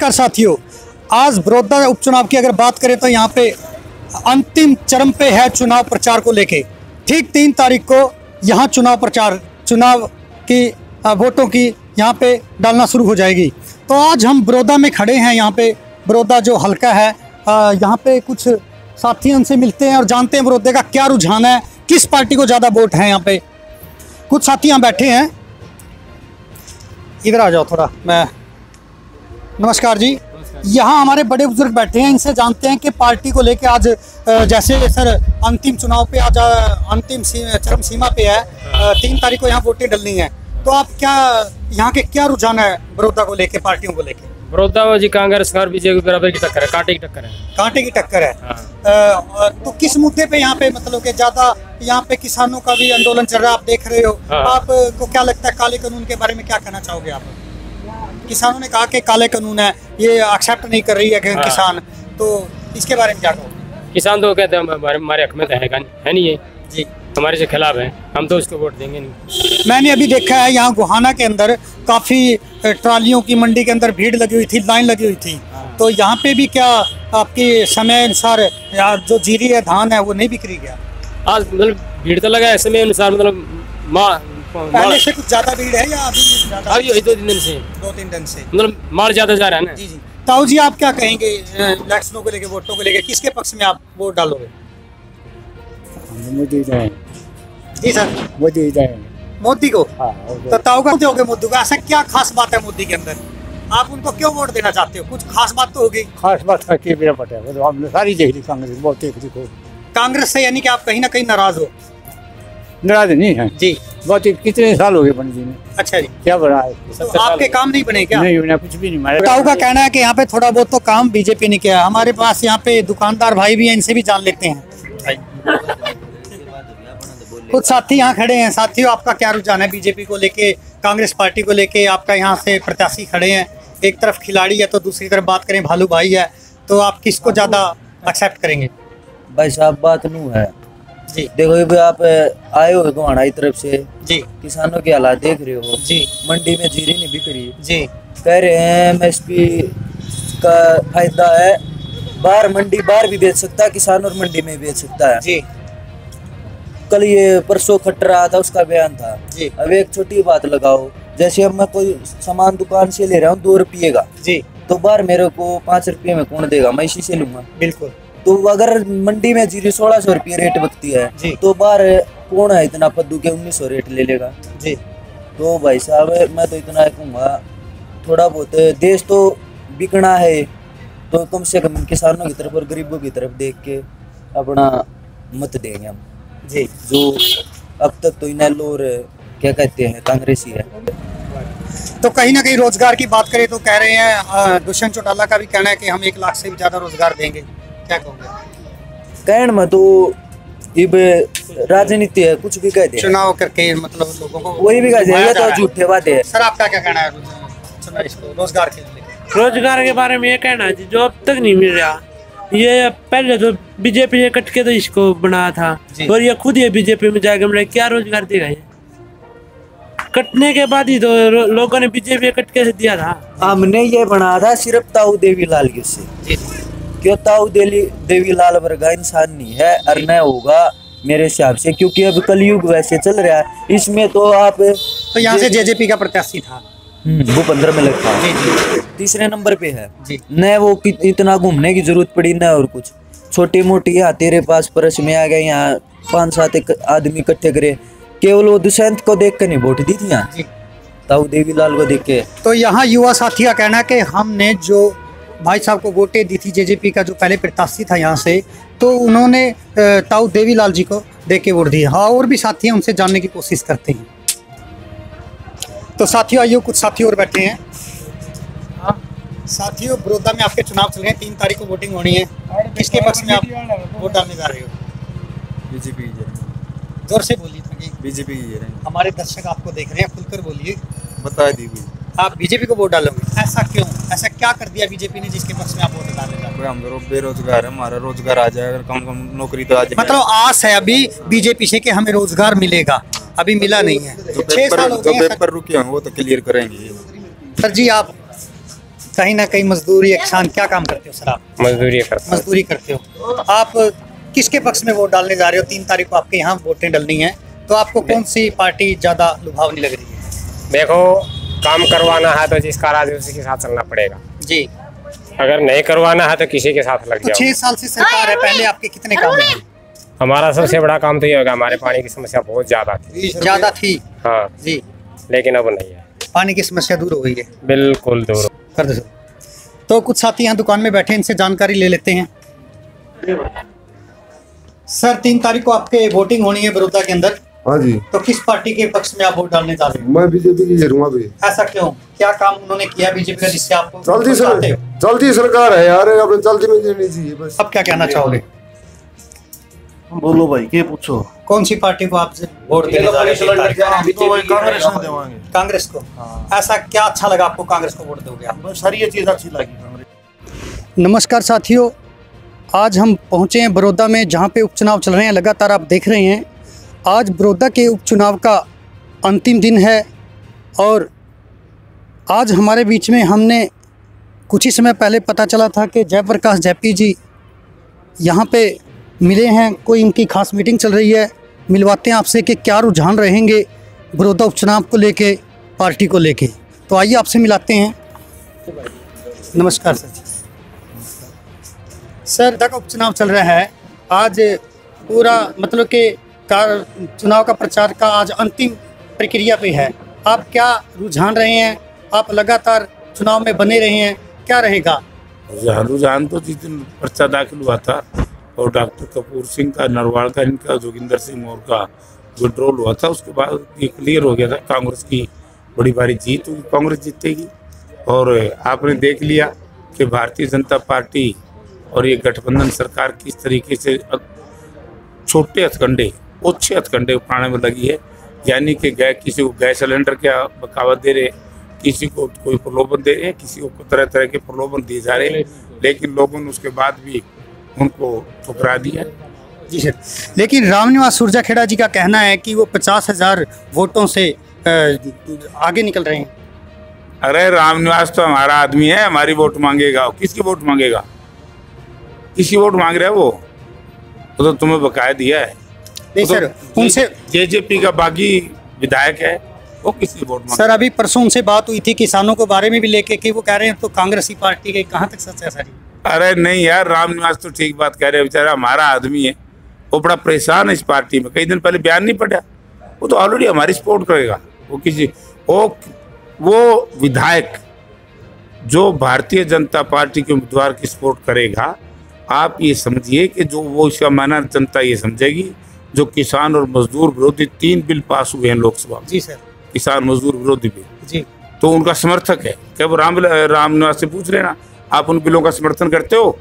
नमस्कार साथियों, आज बड़ौदा उपचुनाव की अगर बात करें तो यहाँ पे अंतिम चरम पे है चुनाव प्रचार को लेके। ठीक 3 तारीख को यहाँ चुनाव की वोटों की यहाँ पे डालना शुरू हो जाएगी। तो आज हम बड़ौदा में खड़े हैं। यहाँ पे बड़ौदा जो हल्का है, यहाँ पे कुछ साथियों से मिलते हैं और जानते हैं बड़ौदा का क्या रुझान है, किस पार्टी को ज़्यादा वोट है। यहाँ पे कुछ साथी यहाँ बैठे हैं, इधर आ जाओ थोड़ा। मैं नमस्कार जी, यहाँ हमारे बड़े बुजुर्ग बैठे हैं, इनसे जानते हैं कि पार्टी को लेके आज जैसे सर अंतिम चुनाव पे आज अंतिम चरम सीमा पे है, 3 तारीख को यहाँ वोटें डलनी है। तो आप क्या यहाँ के क्या रुझान है बड़ौदा को लेके, पार्टियों को लेके? बड़ौदा जी कांग्रेस और बीजेपी बराबर की टक्कर है, कांटे की टक्कर है। कांटे की टक्कर है। हाँ। तो किस मुद्दे पे यहाँ पे मतलब कि ज्यादा यहाँ पे किसानों का भी आंदोलन चल रहा है, आप देख रहे हो। हाँ। आपको क्या लगता है काले कानून के बारे में क्या कहना चाहोगे आप? किसानों ने कहा कि काले कानून है, ये एक्सेप्ट नहीं कर रही है किसान, तो इसके बारे में क्या कहोगे? किसान तो कहते हैं हमारे हक में तो है नहीं है जी, हमारे से खिलाफ है, हम तो उसको वोट देंगे नहीं। मैंने अभी देखा है यहाँ गोहाना के अंदर काफ़ी ट्रालियों की मंडी के अंदर भीड़ लगी हुई थी, लाइन लगी हुई थी। तो यहाँ पे भी क्या आपके समय अनुसार जो जीरी है, धान है, वो नहीं बिक रही क्या? आज मतलब भीड़ तो लगा है समय अनुसार, मतलब पहले से कुछ ज्यादा भीड़ है या अभी ज्यादा? अभी 2-3 दिन से, 2-3 दिन से मतलब माल ज्यादा जा रहा है ना। जी जी। ताऊ जी, आप क्या कहेंगे इलेक्शनों को लेके, वोटों को लेके, किसके पक्ष में आप वोट डालोगे? मोदी जी सर, मोदी को। तो ताऊ का होगे मोदी को, ऐसा क्या खास बात है मोदी के अंदर, आप उनको क्यों वोट देना चाहते हो? कुछ खास बात तो होगी। खास बात है मेरा पता है, हमने सारी देख ली कांग्रेस, बहुत देखो कांग्रेस से, यानी कि आप कहीं ना कहीं नाराज हो? नाराज नहीं है जी। बहुत कितने साल हो गए बनजी में। अच्छा जी। क्या बना है? तो आपके काम नहीं बने क्या? नहीं बना, कुछ भी नहीं मारा। ताऊ का कहना है कि यहाँ पे थोड़ा बहुत तो काम बीजेपी ने किया। हमारे पास यहाँ पे दुकानदार भाई भी हैं, इनसे भी जान लेते हैं। कुछ साथी यहाँ खड़े हैं। साथियों, आपका क्या रुझान है बीजेपी को लेके, कांग्रेस पार्टी को लेके? आपका यहाँ से प्रत्याशी खड़े हैं, एक तरफ खिलाड़ी है तो दूसरी तरफ बात करें भालू भाई है, तो आप किसको ज्यादा एक्सेप्ट करेंगे? भाई साहब बात नू है जी। देखो ये आप आए हो गोहाना की तरफ से जी, किसानों के हालात देख रहे हो जी। मंडी में जीरी नहीं बिक रही जी। कह रहे हैं एमएसपी का फायदा है, बाहर मंडी बाहर भी बेच सकता है किसान और मंडी में बेच सकता है जी। कल ये परसों खट रहा था, उसका बयान था जी। अब एक छोटी बात लगाओ, जैसे अब मैं कोई सामान दुकान से ले रहा हूँ 2 रुपये का, जी। तो बाहर मेरे को 5 रुपये में कौन देगा, मैं इसी से लूंगा। बिल्कुल। तो अगर मंडी में जीरी 1600 रुपये रेट बिकती है जी। तो बाहर कौन है इतना फद्दू के 1900 रेट ले लेगा जी। तो भाई साहब मैं तो इतना कहूँगा, थोड़ा बहुत देश तो बिकना है तो कम से कम किसानों की तरफ और गरीबों की तरफ देख के अपना मत देंगे हम जी। जो अब तक तो इनेलो और क्या कहते हैं कांग्रेसी है। तो कहीं ना कहीं रोजगार की बात करें तो कह रहे हैं, दुष्यंत चौटाला का भी कहना है कि हम 1 लाख से भी ज्यादा रोजगार देंगे, क्या कहोगे? कहने में तो अब राजनीति है, कुछ भी कह दे, चुनाव करके मतलब लोगों को वही भी कह दे तो झूठे बात है। सर, आपका क्या कहना है इसको रोजगार के लिए? रोजगार के बारे में ये कहना है जो अब तक नहीं मिल रहा, ये पहले तो बीजेपी ने कट के तो इसको बनाया था और ये खुद ये बीजेपी में जाएगा, मतलब क्या रोजगार देगा? ये कटने के बाद ही तो लोगों ने बीजेपी कट के दिया था। हमने ये बनाया था सिर्फ ताऊ देवीलाल के से, क्यों ताऊ देवीलाल वर्गा इंसान नहीं है और न होगा मेरे हिसाब से, क्योंकि अब कलयुग वैसे चल रहा है। इसमें तो आप तो यहाँ से जेजेपी का प्रत्याशी था वो 15 में लगता है, तीसरे नंबर पे है जी। न वो इतना घूमने की जरूरत पड़ी न और कुछ, छोटी मोटी यहाँ तेरे पास परस में आ गए, यहाँ 5-7 आदमी इकट्ठे करे, केवल वो दुष्यंत को देख कर नहीं वोट दी थी यहाँ, ताऊ देवीलाल को देख के। तो यहाँ युवा साथी का कहना है कि हमने जो भाई साहब को वोटें दी थी, जेजेपी का जो पहले प्रत्याशी था यहाँ से, तो उन्होंने ताऊ देवीलाल जी को देख के वोट दिया। हाँ, और भी साथी हैं, उनसे जानने की कोशिश करते हैं। तो साथियों आइए, कुछ साथी और बैठे हैं। साथियों, बड़ौदा में आपके चुनाव चल रहे हैं, 3 तारीख को वोटिंग होनी है, किसके पक्ष में आप वोट डालने जा रहे हो? बीजेपी। जोर से बोलिए ताकि बीजेपी हमारे दर्शक आपको देख रहे हैं, खुलकर बोलिए। बता दी आप बीजेपी को वोट डालोगे, ऐसा क्यों? ऐसा क्या कर दिया बीजेपी ने जिसके पक्ष में आप वोट डालने जा रहे हो? हम तो बेरोजगार है, हमारा रोजगार आ जाएगा, कम नौकरी तो आ जाएगी। मतलब आस है अभी बीजेपी से कि हमें रोजगार मिलेगा, अभी मिला नहीं है। जो पेपर रुके हैं वो तो क्लियर करेंगे। सर जी, आप कहीं ना कहीं मजदूरी या किसान क्या काम करते हो सर आप? मजदूरी करता हूँ। मजदूरी करते हो। आप किसके पक्ष में वोट डालने जा रहे हो? 3 तारीख को आपके यहाँ वोटें डलनी है, तो आपको कौन सी पार्टी ज्यादा लुभावनी लग रही है? देखो, काम करवाना है तो जिसका राज है उसी के साथ चलना पड़ेगा जी। अगर नहीं करवाना है तो किसी के साथ लग तो जाओ। 6 साल से सरकार है, पहले आपके कितने काम हुए? हमारा सबसे बड़ा काम तो ये होगा, हमारे पानी की समस्या बहुत ज्यादा थी। ज्यादा थी हाँ जी, लेकिन अब नहीं है। पानी की समस्या दूर हो गई है? बिल्कुल दूर कर दो। तो कुछ साथी यहाँ दुकान में बैठे, इनसे जानकारी ले लेते हैं। सर, 3 तारीख को आपके वोटिंग होनी है बड़ौदा के अंदर। हाँ जी। तो किस पार्टी के पक्ष में आप वोट डालने जा रहे हैं? मैं बीजेपी की जरूंगा भी। ऐसा क्यों? क्या काम उन्होंने किया बीजेपी का जिससे आपको चलती सरकार है यार, अपने चलती में देनी चाहिए बस। अब क्या कहना चाहोगे? बोलो भाई, क्या पूछो? कौन सी पार्टी को आप वोट देने जा रहे हैं? तो भाई कांग्रेस में देवांगे। कांग्रेस को? ऐसा क्या अच्छा लगा आपको कांग्रेस को वोट दोगे आप? बस सारी ये चीज अच्छी लगी कांग्रेस। नमस्कार साथियों, आज हम पहुंचे हैं बड़ौदा में, जहां पे उपचुनाव चल रहे हैं। लगातार आप देख रहे हैं, आज बड़ौदा के उपचुनाव का अंतिम दिन है और आज हमारे बीच में हमने कुछ ही समय पहले पता चला था कि जयप्रकाश जैपी जी यहाँ पे मिले हैं। कोई इनकी खास मीटिंग चल रही है। मिलवाते हैं आपसे कि क्या रुझान रहेंगे बड़ौदा उपचुनाव को लेके, पार्टी को लेके। तो आइए आपसे मिलाते हैं। नमस्कार सर। सर, तक उपचुनाव चल रहा है, आज पूरा मतलब कि चुनाव का प्रचार का आज अंतिम प्रक्रिया पे है। आप क्या रुझान रहे हैं? आप लगातार चुनाव में बने रहे हैं, क्या रहेगा रुझान? तो जिस दिन पर्चा दाखिल हुआ था और डॉक्टर कपूर सिंह का, नरवाल का, इनका जोगिंदर सिंह मौर्य का विड्रॉल हुआ था, उसके बाद ये क्लियर हो गया था कांग्रेस की बड़ी भारी जीत होगी, कांग्रेस जीतेगी। और आपने देख लिया कि भारतीय जनता पार्टी और ये गठबंधन सरकार किस तरीके से छोटे हथकंडे, ओछे हथकंडे उठाने में लगी है। यानी कि किसी को गैस सिलेंडर क्या बकावत दे रहे, किसी को कोई प्रलोभन दे रहे हैं, किसी को तरह तरह के प्रलोभन दिए जा रहे हैं, लेकिन लोगों ने उसके बाद भी उनको ठुकरा दिया। जी सर, लेकिन रामनिवास सुरजाखेड़ा जी का कहना है कि वो 50,000 वोटों से आगे निकल रहे हैं। अरे रामनिवास तो हमारा आदमी है, हमारी वोट मांगेगा। किसकी वोट मांगेगा? किसी वोट मांग रहा है वो तो तुम्हें बकाया दिया है। नहीं सर, उनसे जेजेपी का बागी विधायक है, वो किसी वोट मांग। सर, अभी परसों उनसे बात हुई थी किसानों के बारे में भी लेके कि वो कह रहे हैं तो कांग्रेस की पार्टी के, कहाँ तक सच है सर? अरे नहीं यार, रामनिवास तो ठीक बात कह रहे हैं, बेचारा हमारा आदमी है, वो बड़ा परेशान है इस पार्टी में। कई दिन पहले बयान नहीं पड़ा, वो तो ऑलरेडी हमारी सपोर्ट करेगा। वो किसी वो विधायक जो भारतीय जनता पार्टी के उम्मीदवार की सपोर्ट करेगा, आप ये समझिए कि जो वो इसका माना जनता ये समझेगी, जो किसान और मजदूर विरोधी 3 बिल पास हुए हैं लोकसभा में। जी सर, किसान मजदूर विरोधी बिल जी, तो उनका समर्थक है। क्या वो रामनिवास से पूछ लेना, आप उन बिलों का समर्थन करते हो?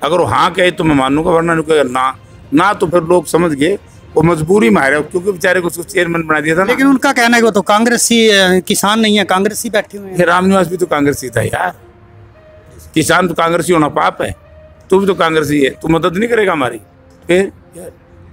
अगर वो हाँ कहे तो मैं मानूंगा, वरना ना तो फिर लोग समझ गए वो मजबूरी में आ रहे हो, क्योंकि बेचारे को उसको चेयरमैन बना दिया था ना। लेकिन उनका कहना है वो तो कांग्रेसी किसान नहीं है, कांग्रेसी बैठे हुए हैं। रामनिवास भी तो कांग्रेसी था यार, किसान तो कांग्रेसी होना पाप है। तू भी तो कांग्रेसी है, तू मदद नहीं करेगा हमारी, फिर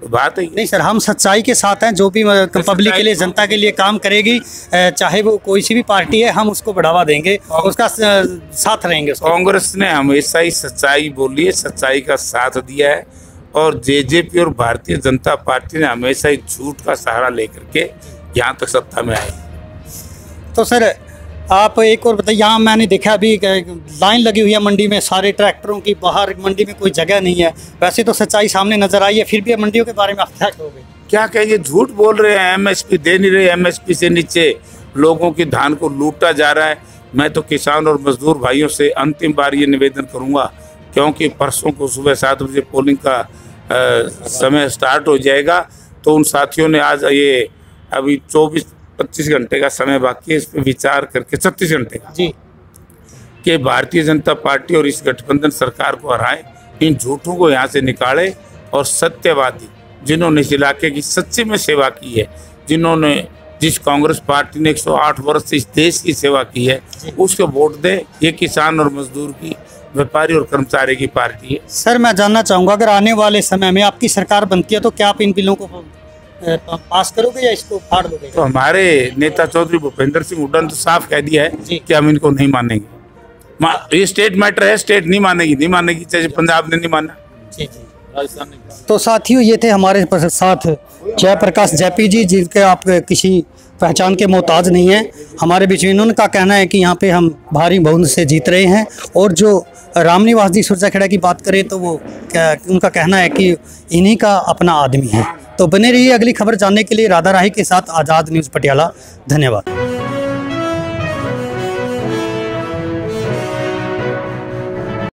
बात है नहीं। सर, हम सच्चाई के साथ हैं, जो भी पब्लिक के लिए, जनता के लिए काम करेगी, चाहे वो कोई सी भी पार्टी है, हम उसको बढ़ावा देंगे, उसका साथ रहेंगे। कांग्रेस ने हमेशा ही सच्चाई बोली है, सच्चाई का साथ दिया है, और जेजेपी और भारतीय जनता पार्टी ने हमेशा ही झूठ का सहारा लेकर के यहाँ तक सत्ता में आए। तो सर, आप एक और बताइए, यहाँ मैंने देखा अभी लाइन लगी हुई है मंडी में, सारे ट्रैक्टरों की, बाहर मंडी में कोई जगह नहीं है। वैसे तो सच्चाई सामने नजर आई है, फिर भी मंडियों के बारे में आप क्या कहोगे? क्या कहेंगे, झूठ बोल रहे हैं, एमएसपी दे नहीं रहे, एमएसपी से नीचे लोगों की धान को लूटा जा रहा है। मैं तो किसान और मजदूर भाइयों से अंतिम बार ये निवेदन करूँगा, क्योंकि परसों को सुबह 7 बजे पोलिंग का समय स्टार्ट हो जाएगा, तो उन साथियों ने आज ये अभी 24-25 घंटे का समय बाकी है, इस पर विचार करके 36 घंटे का जी, कि भारतीय जनता पार्टी और इस गठबंधन सरकार को हराएं, इन झूठों को यहाँ से निकाले, और सत्यवादी जिन्होंने इस इलाके की सच्ची में सेवा की है, जिन्होंने जिस कांग्रेस पार्टी ने 108 वर्ष से इस देश की सेवा की है, उसको वोट दे। ये किसान और मजदूर की, व्यापारी और कर्मचारी की पार्टी है। सर, मैं जानना चाहूँगा, अगर आने वाले समय में आपकी सरकार बनती है तो क्या आप इन बिलों को पास करोगे या इसको फाड़ दोगे? तो हमारे नेता चौधरी भूपेंद्र सिंह हुड्डा ने तो साफ कह दिया है कि हम इनको नहीं मानेंगे। ये स्टेट मैटर है, स्टेट नहीं मानेगी, चाहे पंजाब ने नहीं माना, राजस्थान ने। तो साथियों, ये थे हमारे साथ जयप्रकाश जैपी जी, जिनके आप किसी पहचान के मोहताज नहीं हैं हमारे बीच में। इन्होंने कहना है कि यहाँ पे हम भारी बहुमत से जीत रहे हैं। और जो रामनिवास जी सुरजाखेड़ा की बात करें तो वो उनका कहना है कि इन्हीं का अपना आदमी है। तो बने रहिए अगली खबर जानने के लिए राधा राही के साथ आज़ाद न्यूज़ पटियाला। धन्यवाद।